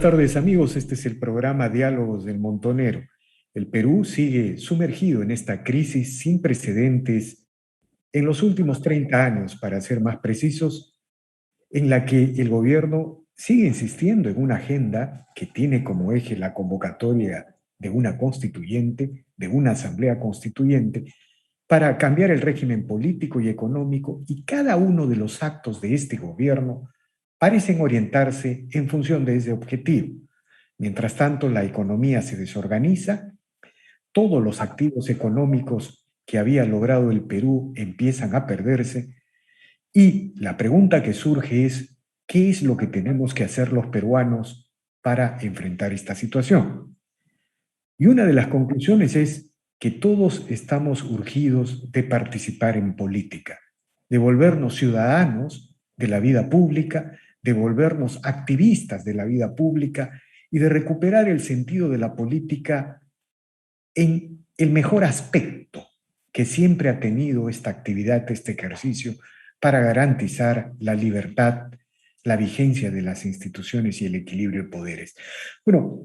tardes, amigos. Este es el programa Diálogos del Montonero. El Perú sigue sumergido en esta crisis sin precedentes en los últimos 30 años, para ser más precisos, en la que el gobierno sigue insistiendo en una agenda que tiene como eje la convocatoria de una constituyente, de una asamblea constituyente, para cambiar el régimen político y económico, y cada uno de los actos de este gobierno parecen orientarse en función de ese objetivo. Mientras tanto, la economía se desorganiza, todos los activos económicos que había logrado el Perú empiezan a perderse, y la pregunta que surge es, ¿qué es lo que tenemos que hacer los peruanos para enfrentar esta situación? Y una de las conclusiones es que todos estamos urgidos de participar en política, de volvernos ciudadanos de la vida pública, de volvernos activistas de la vida pública y de recuperar el sentido de la política en el mejor aspecto que siempre ha tenido esta actividad, este ejercicio, para garantizar la libertad, la vigencia de las instituciones y el equilibrio de poderes. Bueno,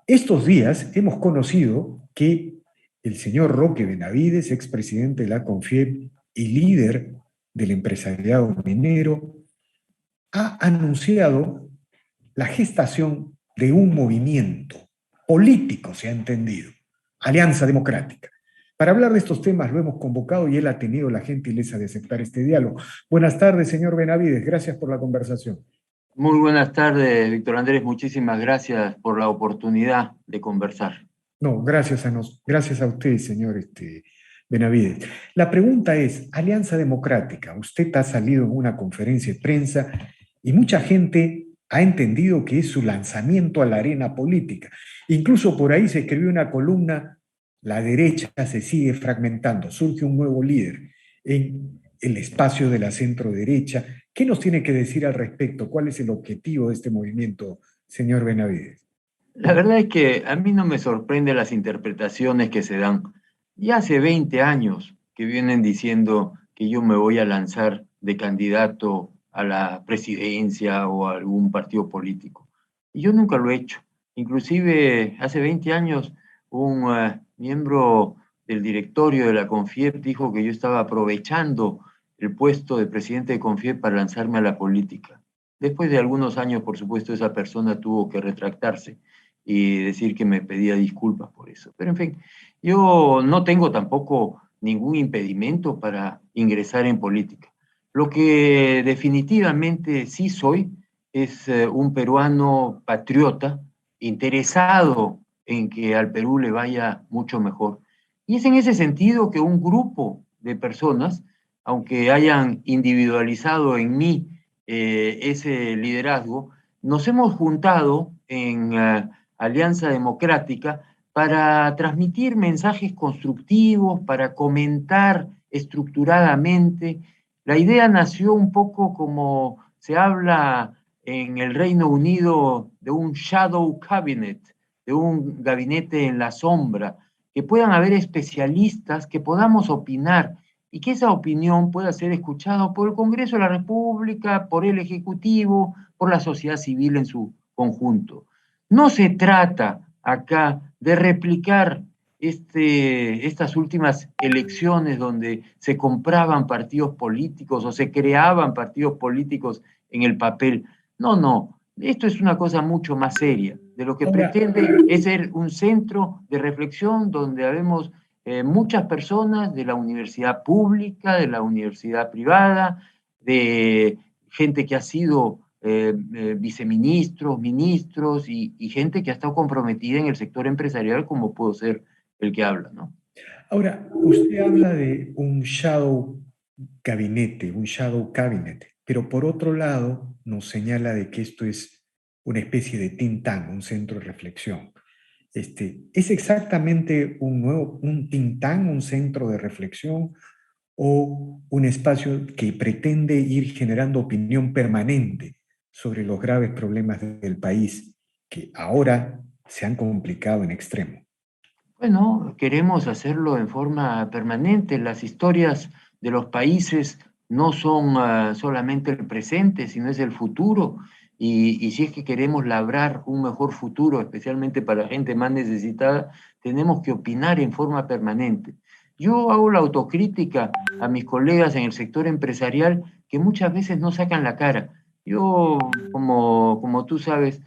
estos días hemos conocido que el señor Roque Benavides, expresidente de la CONFIEP y líder del empresariado minero, ha anunciado la gestación de un movimiento político, se ha entendido, Alianza Democrática. Para hablar de estos temas lo hemos convocado y él ha tenido la gentileza de aceptar este diálogo. Buenos tardes, señor Benavides. Gracias por la conversación. Muy buenas tardes, Víctor Andrés. Muchísimas gracias por la oportunidad de conversar. No, gracias a usted, señor Benavides. La pregunta es, Alianza Democrática, usted ha salido en una conferencia de prensa y mucha gente ha entendido que es su lanzamiento a la arena política. Incluso por ahí se escribió una columna, la derecha se sigue fragmentando, surge un nuevo líder en el espacio de la centro derecha. ¿Qué nos tiene que decir al respecto? ¿Cuál es el objetivo de este movimiento, señor Benavides? La verdad es que a mí no me sorprende las interpretaciones que se dan. Ya hace 20 años que vienen diciendo que yo me voy a lanzar de candidato a la presidencia o a algún partido político. Y yo nunca lo he hecho. Inclusive hace 20 años un miembro del directorio de la CONFIEP dijo que yo estaba aprovechando el puesto de presidente de CONFIEP para lanzarme a la política. Después de algunos años, por supuesto, esa persona tuvo que retractarse y decir que me pedía disculpas por eso. Pero en fin, yo no tengo tampoco ningún impedimento para ingresar en política. Lo que definitivamente sí soy es un peruano patriota, interesado en que al Perú le vaya mucho mejor. Y es en ese sentido que un grupo de personas, aunque hayan individualizado en mí ese liderazgo, nos hemos juntado en Alianza Democrática para transmitir mensajes constructivos, para comentar estructuradamente. La idea nació un poco como se habla en el Reino Unido de un shadow cabinet, de un gabinete en la sombra, que puedan haber especialistas, que podamos opinar y que esa opinión pueda ser escuchada por el Congreso de la República, por el Ejecutivo, por la sociedad civil en su conjunto. No se trata acá de replicar estas últimas elecciones donde se compraban partidos políticos o se creaban partidos políticos en el papel. No, no, esto es una cosa mucho más seria. De lo que Ahora, pretende es ser un centro de reflexión donde habemos muchas personas de la universidad pública, de la universidad privada, de gente que ha sido viceministros, ministros y gente que ha estado comprometida en el sector empresarial como puedo ser el que habla, ¿no? Ahora, usted habla de un shadow gabinete, un shadow cabinet, pero por otro lado nos señala de que esto es una especie de think tank, un centro de reflexión. ¿Es exactamente un think tank, un centro de reflexión o un espacio que pretende ir generando opinión permanente sobre los graves problemas del país que ahora se han complicado en extremo? Bueno, queremos hacerlo en forma permanente. Las historias de los países no son solamente el presente, sino es el futuro. y si es que queremos labrar un mejor futuro, especialmente para la gente más necesitada, tenemos que opinar en forma permanente. Yo hago la autocrítica a mis colegas en el sector empresarial que muchas veces no sacan la cara. Yo, como tú sabes,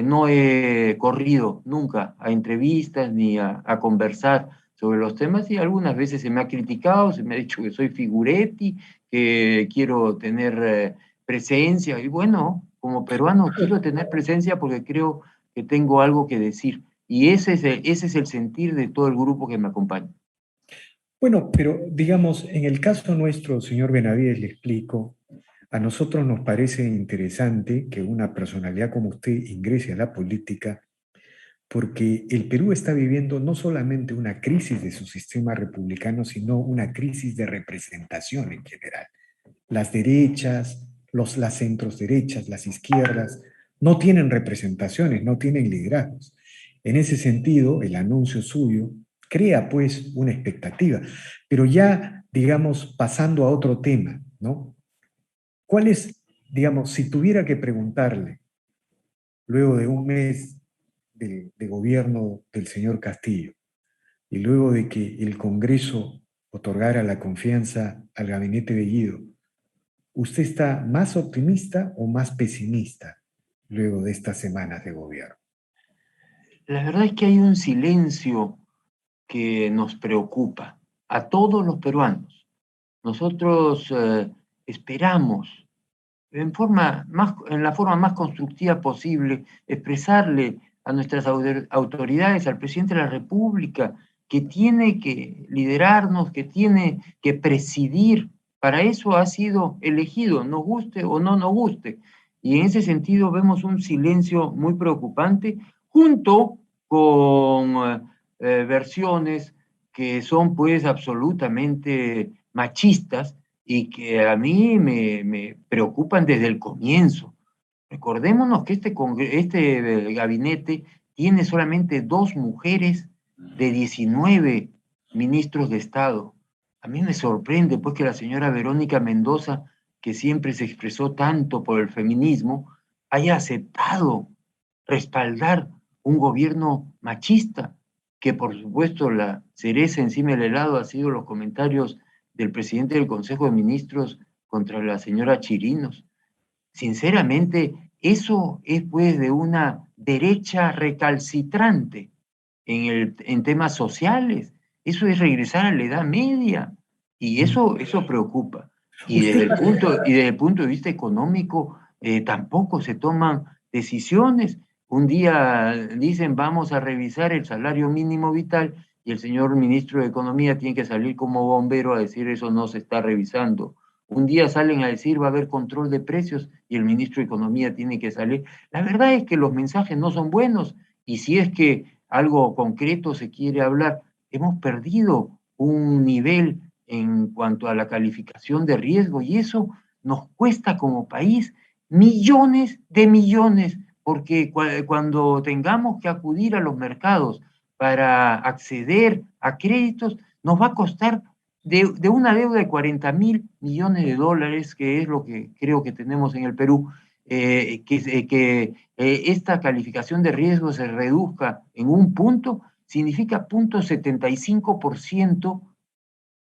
no he corrido nunca a entrevistas ni a conversar sobre los temas y algunas veces se me ha criticado, se me ha dicho que soy figuretti, que quiero tener presencia y bueno, como peruano quiero tener presencia porque creo que tengo algo que decir y ese es el sentir de todo el grupo que me acompaña. Bueno, pero digamos, en el caso nuestro, señor Benavides, le explico, a nosotros nos parece interesante que una personalidad como usted ingrese a la política porque el Perú está viviendo no solamente una crisis de su sistema republicano, sino una crisis de representación en general. Las derechas, las centros derechas, las izquierdas, no tienen representaciones, no tienen liderazgos. En ese sentido, el anuncio suyo crea pues una expectativa, pero ya, digamos, pasando a otro tema, ¿no? ¿Cuál es, digamos, si tuviera que preguntarle, luego de un mes de gobierno del señor Castillo y luego de que el Congreso otorgara la confianza al gabinete de Guido, ¿usted está más optimista o más pesimista luego de estas semanas de gobierno? La verdad es que hay un silencio que nos preocupa a todos los peruanos. Nosotros esperamos en la forma más constructiva posible, expresarle a nuestras autoridades, al presidente de la República, que tiene que liderarnos, que tiene que presidir. Para eso ha sido elegido, nos guste o no nos guste. Y en ese sentido vemos un silencio muy preocupante, junto con versiones que son pues absolutamente machistas y que a mí me preocupan desde el comienzo. Recordémonos que este gabinete tiene solamente 2 mujeres de 19 ministros de Estado. A mí me sorprende pues que la señora Verónica Mendoza, que siempre se expresó tanto por el feminismo, haya aceptado respaldar un gobierno machista, que por supuesto la cereza encima del helado ha sido los comentarios del presidente del Consejo de Ministros contra la señora Chirinos. Sinceramente, eso es pues de una derecha recalcitrante en temas sociales. Eso es regresar a la Edad Media y eso preocupa. Usted, Y desde el punto de vista económico, tampoco se toman decisiones. Un día dicen vamos a revisar el salario mínimo vital y el señor ministro de Economía tiene que salir como bombero a decir eso no se está revisando. Un día salen a decir va a haber control de precios y el ministro de Economía tiene que salir. La verdad es que los mensajes no son buenos y si es que algo concreto se quiere hablar, hemos perdido un nivel en cuanto a la calificación de riesgo y eso nos cuesta como país millones de millones, porque cuando tengamos que acudir a los mercados para acceder a créditos, nos va a costar de una deuda de 40.000 millones de dólares, que es lo que creo que tenemos en el Perú, que esta calificación de riesgo se reduzca en un punto, significa 0,75%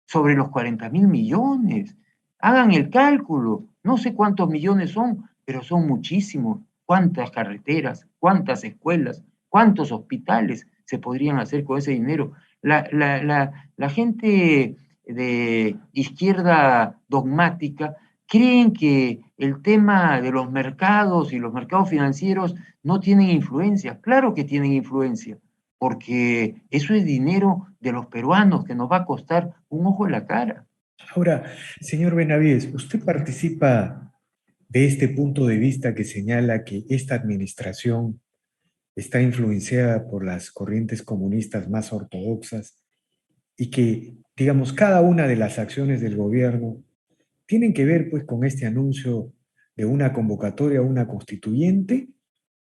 sobre los 40.000 millones. Hagan el cálculo, no sé cuántos millones son, pero son muchísimos. ¿Cuántas carreteras, cuántas escuelas, cuántos hospitales se podrían hacer con ese dinero? La gente de izquierda dogmática creen que el tema de los mercados y los mercados financieros no tienen influencia. Claro que tienen influencia, porque eso es dinero de los peruanos que nos va a costar un ojo en la cara. ahora, señor Benavides, usted participa de este punto de vista que señala que esta administración está influenciada por las corrientes comunistas más ortodoxas y que, digamos, cada una de las acciones del gobierno tienen que ver pues con este anuncio de una convocatoria a una constituyente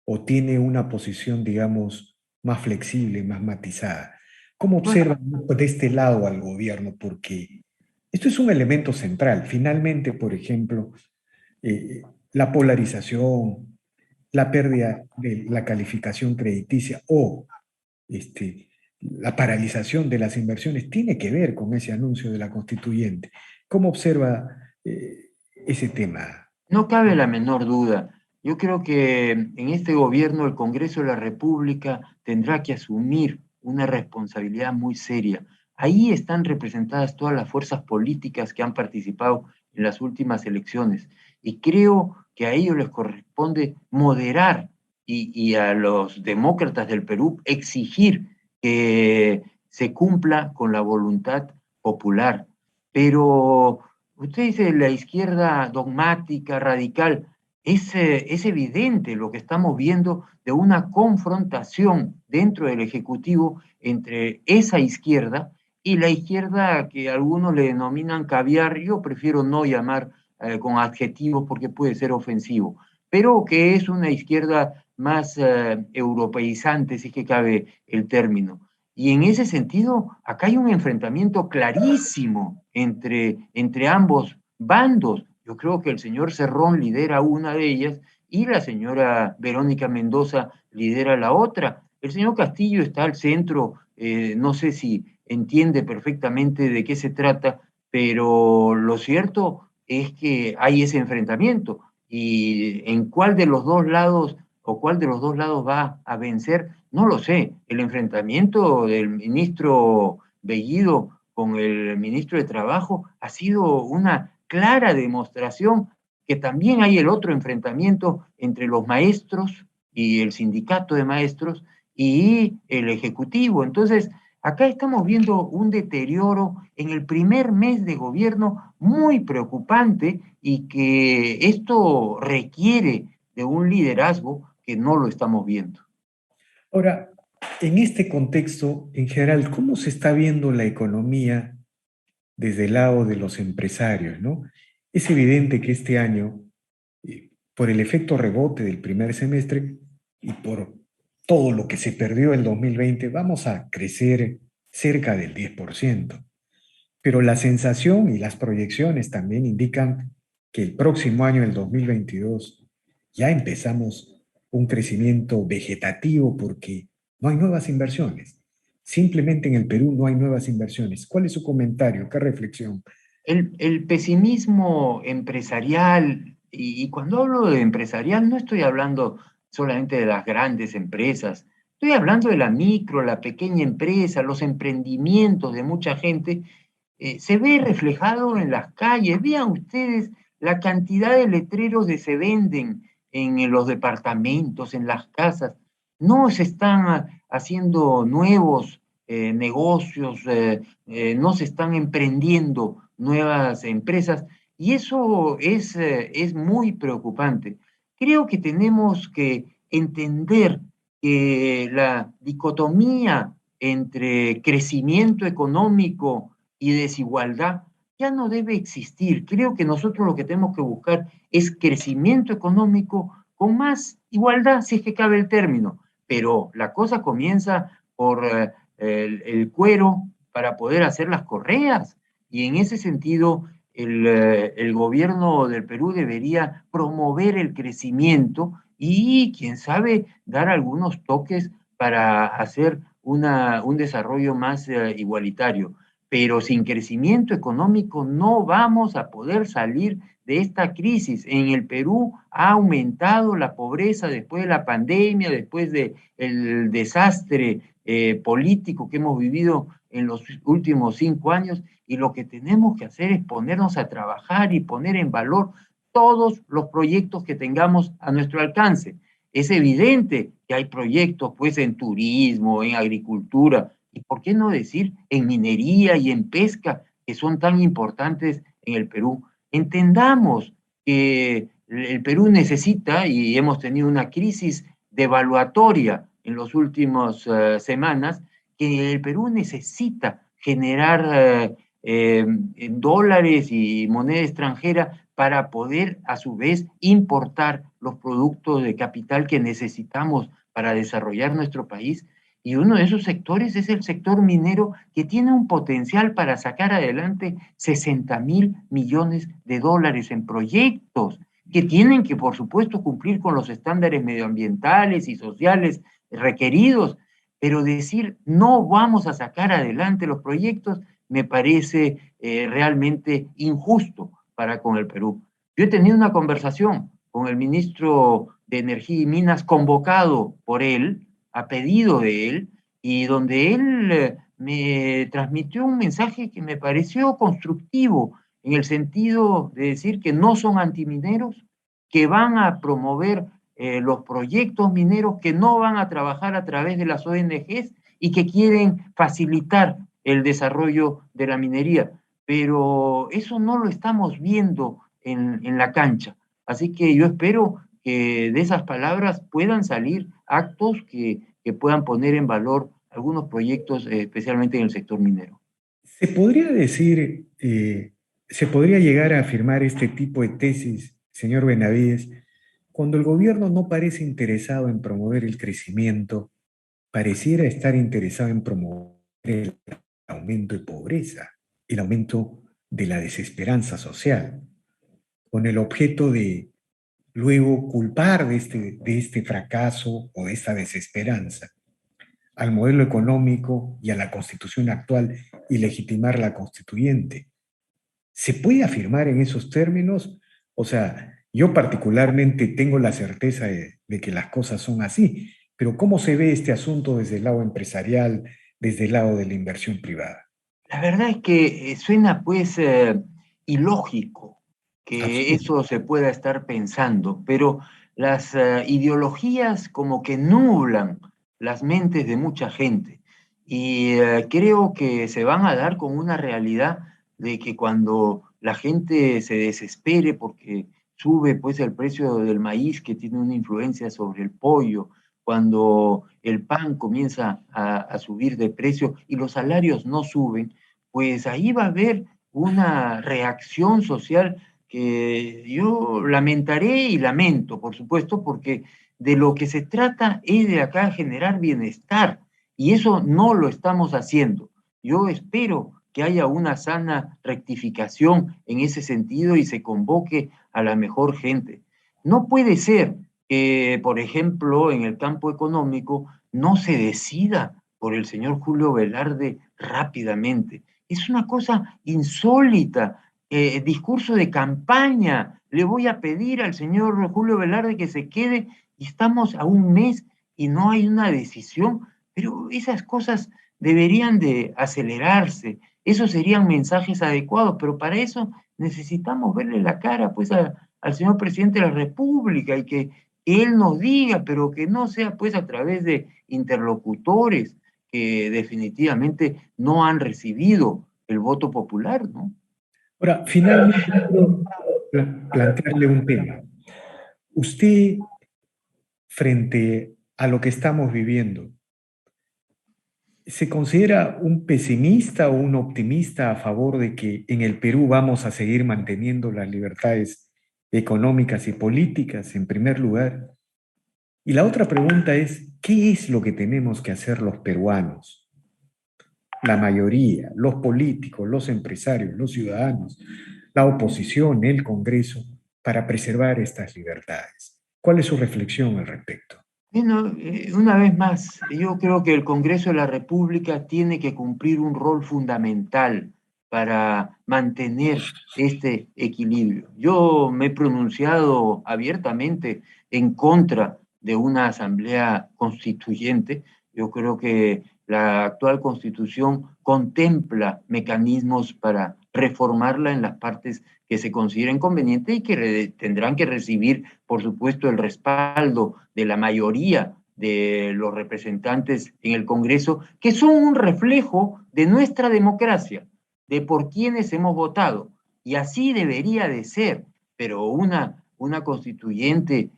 o tiene una posición, digamos, más flexible, más matizada. ¿Cómo Bueno, observan de este lado al gobierno? Porque esto es un elemento central. Finalmente, por ejemplo, la polarización, la pérdida de la calificación crediticia o la paralización de las inversiones tiene que ver con ese anuncio de la constituyente. ¿Cómo observa ese tema? No cabe la menor duda. Yo creo que en este gobierno el Congreso de la República tendrá que asumir una responsabilidad muy seria. Ahí están representadas todas las fuerzas políticas que han participado en las últimas elecciones y creo que a ellos les corresponde moderar y a los demócratas del Perú exigir que se cumpla con la voluntad popular. Pero usted dice la izquierda dogmática, radical. Es evidente lo que estamos viendo de una confrontación dentro del Ejecutivo entre esa izquierda y la izquierda que algunos le denominan caviar. Yo prefiero no llamar con adjetivos porque puede ser ofensivo, pero que es una izquierda más europeizante, si es que cabe el término. Y en ese sentido, acá hay un enfrentamiento clarísimo entre ambos bandos. Yo creo que el señor Cerrón lidera una de ellas y la señora Verónica Mendoza lidera la otra. El señor Castillo está al centro, no sé si entiende perfectamente de qué se trata, pero lo cierto es que hay ese enfrentamiento y en cuál de los dos lados o cuál de los dos lados va a vencer, no lo sé. El enfrentamiento del ministro Bellido con el ministro de Trabajo ha sido una clara demostración que también hay el otro enfrentamiento entre los maestros y el sindicato de maestros y el ejecutivo. Entonces, acá estamos viendo un deterioro en el primer mes de gobierno muy preocupante y que esto requiere de un liderazgo que no lo estamos viendo. Ahora, en este contexto, en general, ¿cómo se está viendo la economía desde el lado de los empresarios, ¿no? Es evidente que este año, por el efecto rebote del primer semestre y por todo lo que se perdió el 2020, vamos a crecer cerca del 10%. Pero la sensación y las proyecciones también indican que el próximo año, el 2022, ya empezamos un crecimiento vegetativo porque no hay nuevas inversiones. Simplemente en el Perú no hay nuevas inversiones. ¿Cuál es su comentario? ¿Qué reflexión? El pesimismo empresarial, y cuando hablo de empresarial no estoy hablando solamente de las grandes empresas, estoy hablando de la micro, la pequeña empresa, los emprendimientos de mucha gente, se ve reflejado en las calles. Vean ustedes la cantidad de letreros que se venden en los departamentos, en las casas. No se están haciendo nuevos negocios, no se están emprendiendo nuevas empresas y eso es muy preocupante. Creo que tenemos que entender que la dicotomía entre crecimiento económico y desigualdad ya no debe existir. Creo que nosotros lo que tenemos que buscar es crecimiento económico con más igualdad, si es que cabe el término, pero la cosa comienza por el cuero para poder hacer las correas. Y en ese sentido, el gobierno del Perú debería promover el crecimiento y, quién sabe, dar algunos toques para hacer un desarrollo más igualitario. Pero sin crecimiento económico no vamos a poder salir de esta crisis. En el Perú ha aumentado la pobreza después de la pandemia, después del desastre político que hemos vivido en los últimos 5 años, y lo que tenemos que hacer es ponernos a trabajar y poner en valor todos los proyectos que tengamos a nuestro alcance. Es evidente que hay proyectos pues en turismo, en agricultura, y por qué no decir en minería y en pesca, que son tan importantes en el Perú. Entendamos que el Perú necesita, y hemos tenido una crisis devaluatoria en las últimas semanas, que el Perú necesita generar dólares y moneda extranjera para poder a su vez importar los productos de capital que necesitamos para desarrollar nuestro país. Y uno de esos sectores es el sector minero, que tiene un potencial para sacar adelante 60.000 millones de dólares en proyectos. que tienen que, por supuesto, cumplir con los estándares medioambientales y sociales requeridos, pero decir no vamos a sacar adelante los proyectos me parece realmente injusto para con el Perú. Yo he tenido una conversación con el ministro de Energía y Minas convocado por él, a pedido de él, y donde él me transmitió un mensaje que me pareció constructivo, en el sentido de decir que no son antimineros, que van a promover los proyectos mineros, que no van a trabajar a través de las ONGs y que quieren facilitar el desarrollo de la minería. Pero eso no lo estamos viendo en la cancha. Así que yo espero que de esas palabras puedan salir actos que puedan poner en valor algunos proyectos, especialmente en el sector minero. Se podría decir, se podría llegar a afirmar este tipo de tesis, señor Benavides, cuando el gobierno no parece interesado en promover el crecimiento, pareciera estar interesado en promover el aumento de pobreza, el aumento de la desesperanza social, con el objeto de luego culpar de este fracaso o de esta desesperanza al modelo económico y a la constitución actual y legitimar la constituyente. ¿Se puede afirmar en esos términos? O sea, yo particularmente tengo la certeza de que las cosas son así, pero ¿cómo se ve este asunto desde el lado empresarial, desde el lado de la inversión privada? La verdad es que suena pues ilógico que Absurdo. eso se pueda estar pensando, pero las ideologías como que nublan las mentes de mucha gente y creo que se van a dar con una realidad de que cuando la gente se desespere porque sube pues el precio del maíz que tiene una influencia sobre el pollo, cuando el pan comienza a subir de precio y los salarios no suben, pues ahí va a haber una reacción social que yo lamentaré y lamento, por supuesto, porque de lo que se trata es de acá generar bienestar y eso no lo estamos haciendo. Yo espero que haya una sana rectificación en ese sentido y se convoque a la mejor gente. No puede ser que, por ejemplo, en el campo económico no se decida por el señor Julio Velarde rápidamente. Es una cosa insólita. Discurso de campaña. Le voy a pedir al señor Julio Velarde que se quede y estamos a un mes y no hay una decisión, pero esas cosas deberían de acelerarse. Esos serían mensajes adecuados, pero para eso necesitamos verle la cara pues al señor presidente de la República y que él nos diga, pero que no sea pues a través de interlocutores que definitivamente no han recibido el voto popular, ¿no? Ahora, finalmente quiero plantearle un tema. Usted, frente a lo que estamos viviendo, ¿se considera un pesimista o un optimista a favor de que en el Perú vamos a seguir manteniendo las libertades económicas y políticas en primer lugar? Y la otra pregunta es, ¿qué es lo que tenemos que hacer los peruanos? La mayoría, los políticos, los empresarios, los ciudadanos, la oposición, el Congreso, para preservar estas libertades. ¿Cuál es su reflexión al respecto? Bueno, una vez más, yo creo que el Congreso de la República tiene que cumplir un rol fundamental para mantener este equilibrio. Yo me he pronunciado abiertamente en contra de una asamblea constituyente. Yo creo que la actual constitución contempla mecanismos para reformarla en las partes que se consideren convenientes y que tendrán que recibir, por supuesto, el respaldo de la mayoría de los representantes en el Congreso, que son un reflejo de nuestra democracia, de por quienes hemos votado. Y así debería de ser, pero una constituyente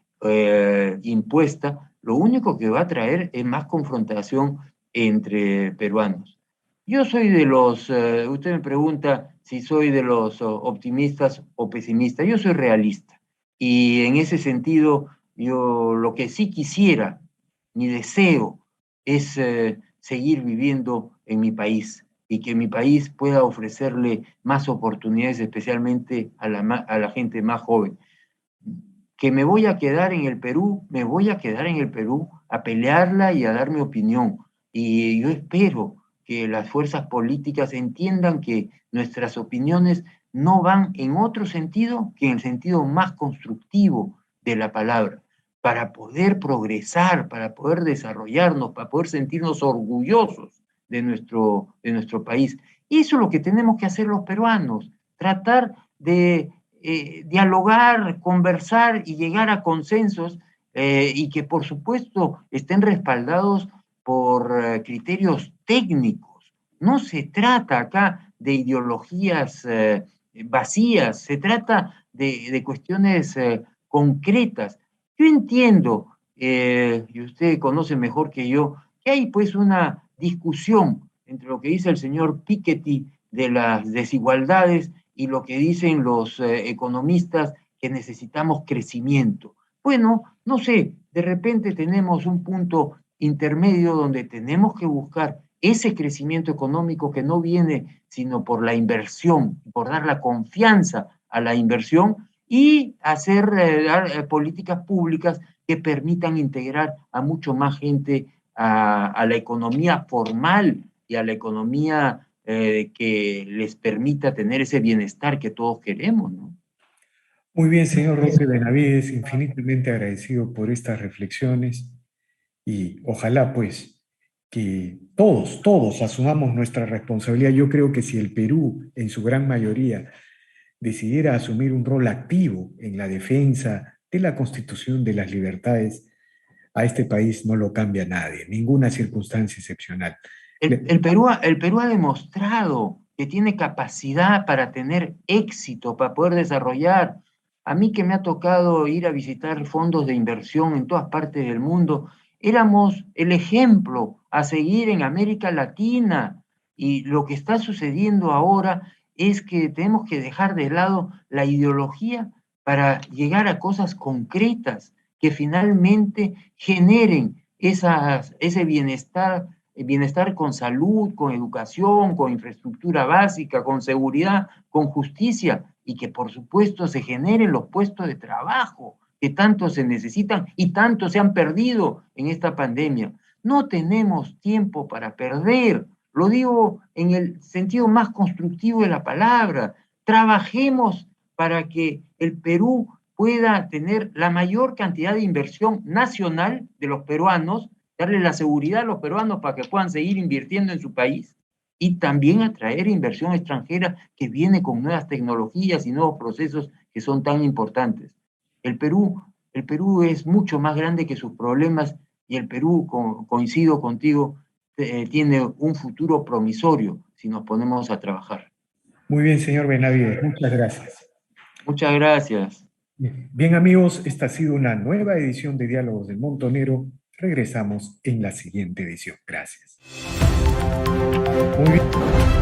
impuesta, lo único que va a traer es más confrontación entre peruanos. Yo soy de los, usted me pregunta si soy de los optimistas o pesimistas, yo soy realista. Y en ese sentido, yo lo que sí quisiera, mi deseo, es seguir viviendo en mi país y que mi país pueda ofrecerle más oportunidades, especialmente a la gente más joven. que me voy a quedar en el Perú, me voy a quedar en el Perú a pelearla y a dar mi opinión. Y yo espero que las fuerzas políticas entiendan que nuestras opiniones no van en otro sentido que en el sentido más constructivo de la palabra, para poder progresar, para poder desarrollarnos, para poder sentirnos orgullosos de nuestro país. Y eso es lo que tenemos que hacer los peruanos, tratar de dialogar, conversar y llegar a consensos y que por supuesto estén respaldados por criterios técnicos. No se trata acá de ideologías vacías, se trata de cuestiones concretas. Yo entiendo, y usted conoce mejor que yo, que hay pues una discusión entre lo que dice el señor Piketty de las desigualdades y lo que dicen los economistas que necesitamos crecimiento. Bueno, no sé, de repente tenemos un punto intermedio donde tenemos que buscar ese crecimiento económico que no viene sino por la inversión, por dar la confianza a la inversión y hacer políticas públicas que permitan integrar a mucho más gente a la economía formal y a la economía que les permita tener ese bienestar que todos queremos, ¿no? Muy bien, señor Roque Benavides, infinitamente agradecido por estas reflexiones y ojalá pues que todos asumamos nuestra responsabilidad. Yo creo que si el Perú, en su gran mayoría, decidiera asumir un rol activo en la defensa de la Constitución de las libertades, a este país no lo cambia nadie, ninguna circunstancia excepcional. El Perú ha demostrado que tiene capacidad para tener éxito, para poder desarrollar. A mí que me ha tocado ir a visitar fondos de inversión en todas partes del mundo, éramos el ejemplo a seguir en América Latina. Y lo que está sucediendo ahora es que tenemos que dejar de lado la ideología para llegar a cosas concretas que finalmente generen ese bienestar con salud, con educación, con infraestructura básica, con seguridad, con justicia y que por supuesto se generen los puestos de trabajo que tanto se necesitan y tanto se han perdido en esta pandemia. No tenemos tiempo para perder, lo digo en el sentido más constructivo de la palabra. Trabajemos para que el Perú pueda tener la mayor cantidad de inversión nacional de los peruanos, darle la seguridad a los peruanos para que puedan seguir invirtiendo en su país y también atraer inversión extranjera que viene con nuevas tecnologías y nuevos procesos que son tan importantes. El Perú es mucho más grande que sus problemas y el Perú, coincido contigo, tiene un futuro promisorio si nos ponemos a trabajar. Muy bien, señor Benavides, muchas gracias. Muchas gracias. Bien, amigos, esta ha sido una nueva edición de Diálogos del Montonero. Regresamos en la siguiente edición. Gracias. Muy bien.